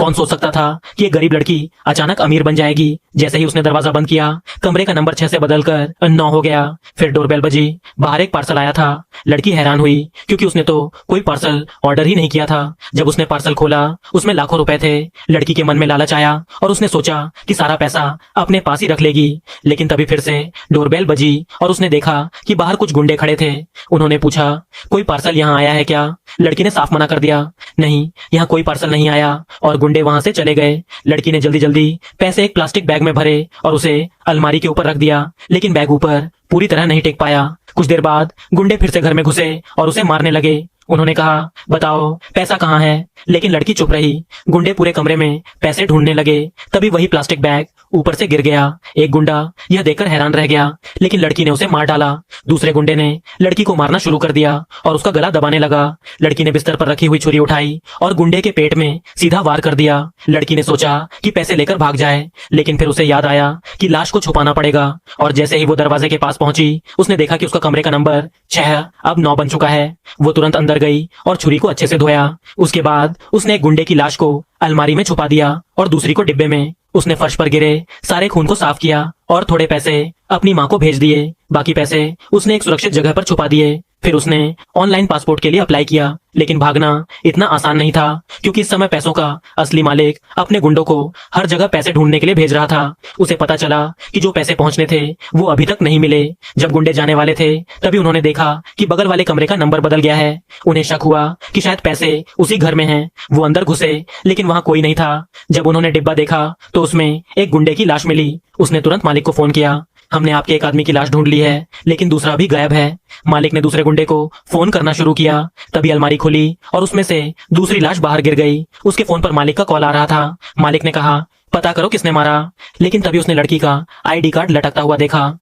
कौन सोच सकता था कि एक गरीब लड़की अचानक अमीर बन जाएगी। जैसे ही उसने दरवाजा बंद किया, कमरे का नंबर 6 से बदलकर 9 हो गया। फिर डोरबेल बजी। बाहर एक पार्सल आया था। लड़की हैरान हुई क्योंकि उसने तो कोई पार्सल ऑर्डर ही नहीं किया था। जब उसने पार्सल खोला, उसमें लाखों रुपए थे। लड़की के मन में लालच आया और उसने सोचा कि सारा पैसा अपने पास ही रख लेगी। लेकिन तभी फिर से डोरबेल बजी और उसने देखा कि बाहर कुछ गुंडे खड़े थे। उन्होंने पूछा, कोई पार्सल यहाँ आया है क्या? लड़की ने साफ मना कर दिया, नहीं, यहाँ कोई पार्सल नहीं आया, और गुंडे वहां से चले गए। लड़की ने जल्दी जल्दी पैसे एक प्लास्टिक बैग में भरे और उसे अलमारी के ऊपर रख दिया, लेकिन बैग ऊपर पूरी तरह नहीं टेक पाया। कुछ देर बाद गुंडे फिर से घर में घुसे और उसे मारने लगे। उन्होंने कहा, बताओ पैसा कहाँ है? लेकिन लड़की चुप रही। गुंडे पूरे कमरे में पैसे ढूंढने लगे। तभी वही प्लास्टिक बैग ऊपर से गिर गया। एक गुंडा यह देखकर हैरान रह गया, लेकिन लड़की ने उसे मार डाला। दूसरे गुंडे ने लड़की को मारना शुरू कर दिया और उसका गला दबाने लगा। लड़की ने बिस्तर पर रखी हुई छुरी उठाई और गुंडे के पेट में सीधा वार कर दिया। लड़की ने सोचा कि पैसे लेकर भाग जाए, लेकिन फिर उसे याद आया कि लाश को छुपाना पड़ेगा। और जैसे ही वो दरवाजे के पास पहुंची, उसने देखा कि उसका कमरे का नंबर 6 अब 9 बन चुका है। वो तुरंत अंदर गई और छुरी को अच्छे से धोया। उसके बाद उसने एक गुंडे की लाश को अलमारी में छुपा दिया और दूसरी को डिब्बे में। उसने फर्श पर गिरे सारे खून को साफ किया और थोड़े पैसे अपनी माँ को भेज दिए। बाकी पैसे उसने एक सुरक्षित जगह पर छुपा दिए। फिर उसने ऑनलाइन पासपोर्ट के लिए अप्लाई किया, लेकिन भागना इतना आसान नहीं था, क्योंकि इस समय पैसों का असली मालिक अपने गुंडों को हर जगह पैसे ढूंढने के लिए भेज रहा था। उसे पता चला कि जो पैसे पहुंचने थे वो अभी तक नहीं मिले। जब गुंडे जाने वाले थे, तभी उन्होंने देखा कि बगल वाले कमरे का नंबर बदल गया है। उन्हें शक हुआ कि शायद पैसे उसी घर में हैं। वो अंदर घुसे, लेकिन वहां कोई नहीं था। जब उन्होंने डिब्बा देखा तो उसमें एक गुंडे की लाश मिली। उसने तुरंत मालिक को फोन किया, हमने आपके एक आदमी की लाश ढूंढ ली है, लेकिन दूसरा भी गायब है। मालिक ने दूसरे गुंडे को फोन करना शुरू किया। तभी अलमारी खुली और उसमें से दूसरी लाश बाहर गिर गई। उसके फोन पर मालिक का कॉल आ रहा था। मालिक ने कहा, पता करो किसने मारा। लेकिन तभी उसने लड़की का आईडी कार्ड लटकता हुआ देखा।